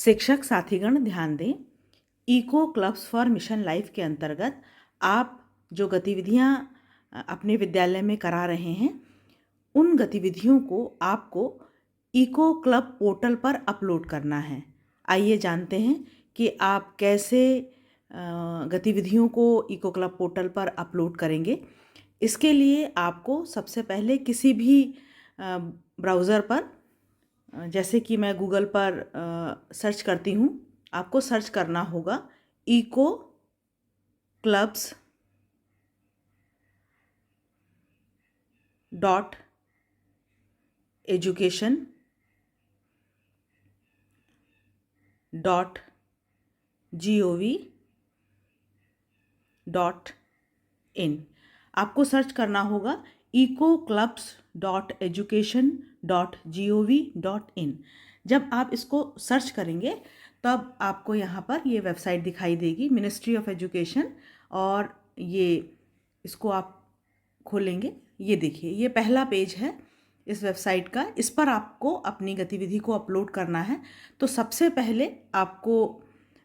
शिक्षक साथीगण ध्यान दें, eco clubs for mission life के अंतर्गत आप जो गतिविधियां अपने विद्यालय में करा रहे हैं, उन गतिविधियों को आपको इको क्लब पोर्टल पर अपलोड करना है। आइए जानते हैं कि आप कैसे गतिविधियों को इको क्लब पोर्टल पर अपलोड करेंगे। इसके लिए आपको सबसे पहले किसी भी ब्राउज़र पर, जैसे कि मैं गूगल पर सर्च करती हूँ, आपको सर्च करना होगा eco clubs dot education .gov.in। आपको सर्च करना होगा ecoclubs.education.gov.in। जब आप इसको सर्च करेंगे तब आपको यहाँ पर ये वेबसाइट दिखाई देगी, मिनिस्ट्री ऑफ एजुकेशन, और ये इसको आप खोलेंगे। ये देखिए, ये पहला पेज है इस वेबसाइट का। इस पर आपको अपनी गतिविधि को अपलोड करना है। तो सबसे पहले आपको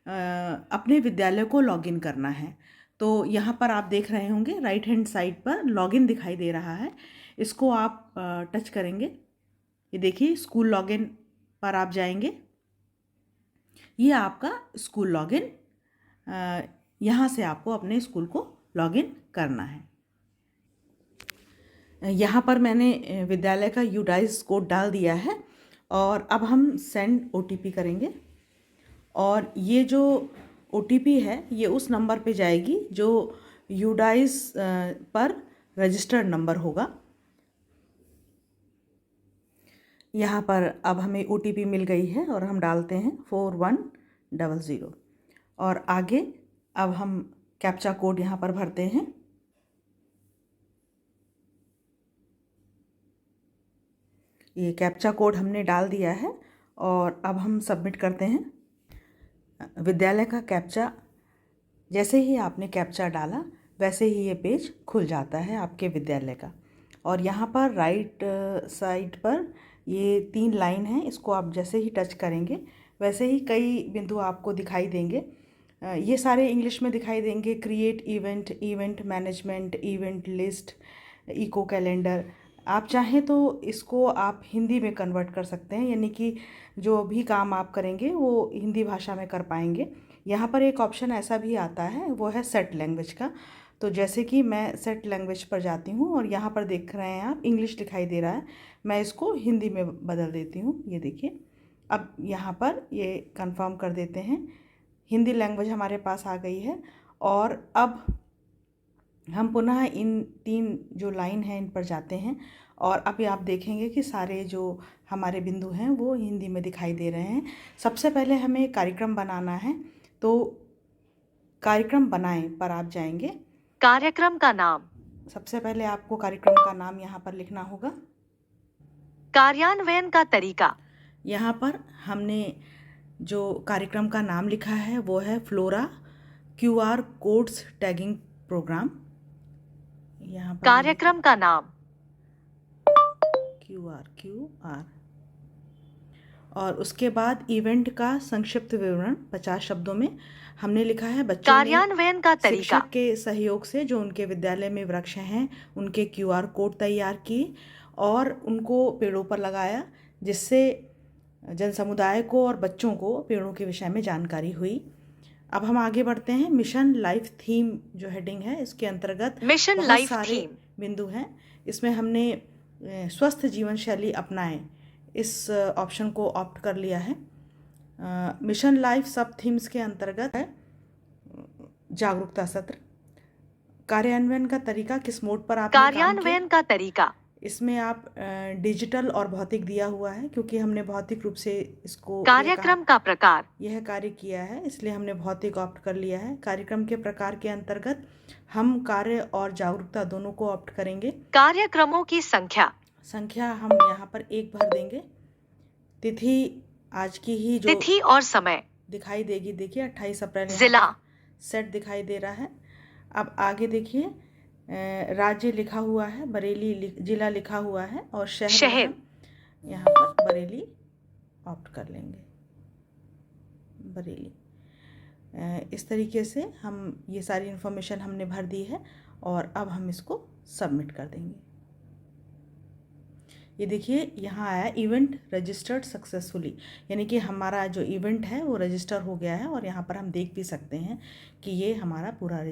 अपने विद्यालय को लॉगिन करना है। तो यहाँ पर आप देख रहे होंगे राइट हैंड साइड पर लॉगिन दिखाई दे रहा है। इसको आप टच करेंगे। ये देखिए, स्कूल लॉगिन पर आप जाएंगे। ये आपका स्कूल लॉगिन, यहाँ से आपको अपने स्कूल को लॉगिन करना है। यहाँ पर मैंने विद्यालय का यूडाइस कोड डाल दिया है और अब हम सेंड OTP करेंगे। और ये जो OTP है ये उस नंबर पे जाएगी जो यूडाइस पर रजिस्टर्ड नंबर होगा। यहाँ पर अब हमें OTP मिल गई है और हम डालते हैं 4100 और आगे अब हम कैप्चा कोड यहाँ पर भरते हैं। ये कैप्चा कोड हमने डाल दिया है और अब हम सबमिट करते हैं। विद्यालय का कैप्चा, जैसे ही आपने कैप्चा डाला वैसे ही ये पेज खुल जाता है आपके विद्यालय का। और यहाँ पर राइट साइड पर ये 3 लाइन हैं, इसको आप जैसे ही टच करेंगे वैसे ही कई बिंदु आपको दिखाई देंगे। ये सारे इंग्लिश में दिखाई देंगे। Create event, event management, event list, eco calendar. आप चाहें तो इसको आप हिंदी में कन्वर्ट कर सकते हैं, यानी कि जो भी काम आप करेंगे वो हिंदी भाषा में कर पाएंगे। यहाँ पर एक ऑप्शन ऐसा भी आता है, वो है सेट लैंग्वेज का। तो जैसे कि मैं सेट लैंग्वेज पर जाती हूँ और यहाँ पर देख रहे हैं आप इंग्लिश दिखाई दे रहा है, मैं इसको हिंदी में बदल देती हूँ। ये देखिए, अब यहाँ पर ये कंफर्म कर देते हैं, हिंदी लैंग्वेज हमारे पास आ गई है। और अब हम पुनः इन 3 जो लाइन हैं इन पर जाते हैं और अभी आप देखेंगे कि सारे जो हमारे बिंदु हैं वो हिंदी में दिखाई दे रहे हैं। सबसे पहले हमें कार्यक्रम बनाना है, तो कार्यक्रम बनाएं पर आप जाएंगे। कार्यक्रम का नाम, सबसे पहले आपको कार्यक्रम का नाम यहाँ पर लिखना होगा। कार्यान्वयन का तरीका, यहाँ पर हमने जो कार्यक्रम का नाम लिखा है वो है flora QR codes tagging programme. यहाँ पर कार्यक्रम का नाम, QR और उसके बाद इवेंट का संक्षिप्त विवरण 50 शब्दों में हमने लिखा है। बच्चों ने कार्यान्वयन का तरीका, शिक्षक के सहयोग से जो उनके विद्यालय में वृक्ष हैं उनके QR कोड तैयार किए और उनको पेड़ों पर लगाया, जिससे जन समुदाय को और बच्चों को पेड़ों के विषय में जानकारी हुई। अब हम आगे बढ़ते हैं। मिशन लाइफ थीम जो हेडिंग है, इसके अंतर्गत मिशन बहुत लाइफ सारे थीम, बिंदु हैं। इसमें हमने स्वस्थ जीवन शैली अपनाएं, इस ऑप्शन को ऑप्ट कर लिया है। मिशन लाइफ सब थीम्स के अंतर्गत है जागरूकता सत्र। कार्यान्वयन का तरीका, किस मोड पर आपने काम किया। कार्यान्वयन का तरीका, इसमें आप डिजिटल और भौतिक दिया हुआ है, क्योंकि हमने भौतिक रूप से इसको कार्यक्रम का प्रकार, यह कार्य किया है, इसलिए हमने भौतिक ऑप्ट कर लिया है। कार्यक्रम के प्रकार के अंतर्गत हम कार्य और जागरूकता दोनों को ऑप्ट करेंगे। कार्यक्रमों की संख्या हम यहाँ पर 1 भर देंगे। तिथि आज की ही जो तिथि और समय दिखाई देगी, देखिए 28 अप्रैल जिला, सेट दिखाई दे रहा है। अब आगे देखिए, राज्य लिखा हुआ है, बरेली जिला लिखा हुआ है और शहर यहाँ पर बरेली ऑप्ट कर लेंगे। बरेली। इस तरीके से हम ये सारी इन्फॉर्मेशन हमने भर दी है और अब हम इसको सबमिट कर देंगे। ये देखिए यहाँ आया इवेंट रजिस्टर्ड सक्सेसफुली, यानी कि हमारा जो इवेंट है वो रजिस्टर हो गया है और यहाँ पर हम देख भी सकते हैं कि ये हमारा पूरा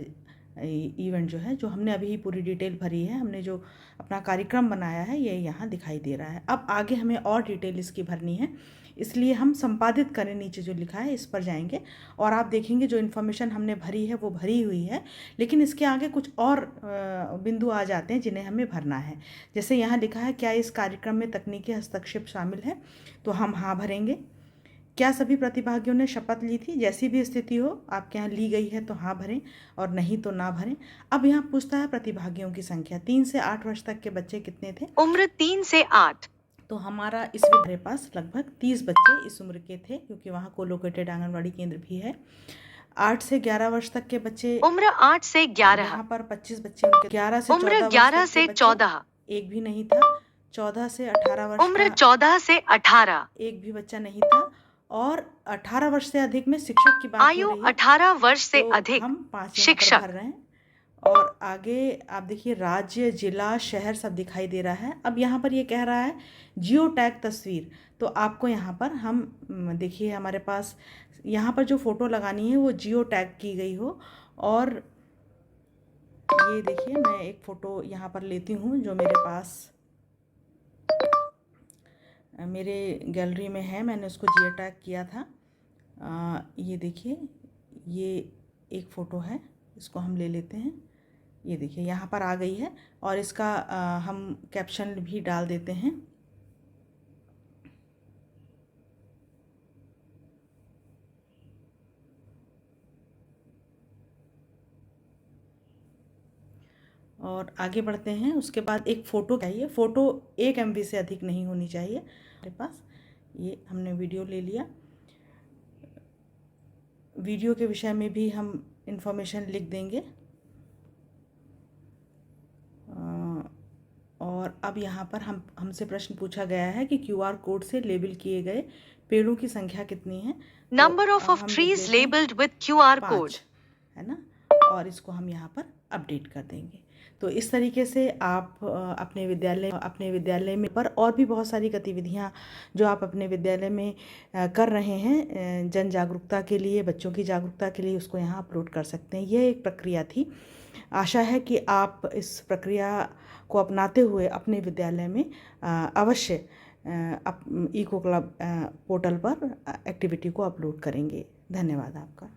इवेंट जो है, जो हमने अभी पूरी डिटेल भरी है, हमने जो अपना कार्यक्रम बनाया है, ये यहाँ दिखाई दे रहा है। अब आगे हमें और डिटेल इसकी भरनी है, इसलिए हम संपादित करें नीचे जो लिखा है इस पर जाएंगे और आप देखेंगे जो इन्फॉर्मेशन हमने भरी है वो भरी हुई है, लेकिन इसके आगे कुछ और बिंदु आ जाते हैं जिन्हें हमें भरना है। जैसे यहाँ लिखा है क्या इस कार्यक्रम में तकनीकी हस्तक्षेप शामिल है, तो हम हाँ भरेंगे। क्या सभी प्रतिभागियों ने शपथ ली थी, जैसी भी स्थिति हो आपके यहाँ ली गई है तो हाँ भरें और नहीं तो ना भरें। अब यहाँ पूछता है प्रतिभागियों की संख्या, 3 से 8 वर्ष तक के बच्चे कितने थे? उम्र 3 से 8। तो हमारा इस विद्यालय पास लगभग 30 बच्चे इस उम्र के थे, क्योंकि वहाँ कोलोकेटेड आंगनवाड़ी केंद्र भी है। 8 से 11 वर्ष तक के बच्चे, उम्र 8 से 11। यहाँ पर 25 बच्चे उनके। 11 से उम्र 14 11 से 14। एक भी नहीं था। 14 से 18 वर्ष उम्र 14 से 18। एक भी बच्चा नहीं था। और 18 वर्ष से अधिक में शिक्षक की बात हो आयु रही है, 18 वर्ष से तो अधिक हम 5 शिक्षक। भर रहे हैं। और आगे आप देखिए राज्य, जिला, शहर सब दिखाई दे रहा है। अब यहाँ पर ये कह रहा है जियो टैग तस्वीर, तो आपको यहाँ पर हम देखिए हमारे पास यहाँ पर जो फ़ोटो लगानी है वो जियो टैग की गई हो। और ये देखिए मैं एक फ़ोटो यहाँ पर लेती हूँ जो मेरे पास मेरे गैलरी में है, मैंने उसको जियो टैग किया था। ये देखिए ये एक फ़ोटो है, इसको हम ले लेते हैं। ये देखिए यहाँ पर आ गई है और इसका हम कैप्शन भी डाल देते हैं। और आगे बढ़ते हैं। उसके बाद एक फ़ोटो चाहिए, फ़ोटो 1 MB से अधिक नहीं होनी चाहिए हमारे पास। ये हमने वीडियो ले लिया। वीडियो के विषय में भी हम इंफॉर्मेशन लिख देंगे। और अब यहाँ पर हमसे प्रश्न पूछा गया है कि QR कोड से लेबल किए गए पेड़ों की संख्या कितनी है? Number of trees labelled with QR code, है ना? और इसको हम यहाँ पर अपडेट कर देंगे। तो इस तरीके से आप अपने विद्यालय में पर और भी बहुत सारी गतिविधियाँ जो आप अपने विद्यालय में कर रहे हैं जन जागरूकता के लिए, बच्चों की जागरूकता के लिए, उसको यहाँ अपलोड कर सकते हैं। यह एक प्रक्रिया थी। आशा है कि आप इस प्रक्रिया को अपनाते हुए अपने विद्यालय में अवश्य इको क्लब पोर्टल पर एक्टिविटी को अपलोड करेंगे। धन्यवाद आपका।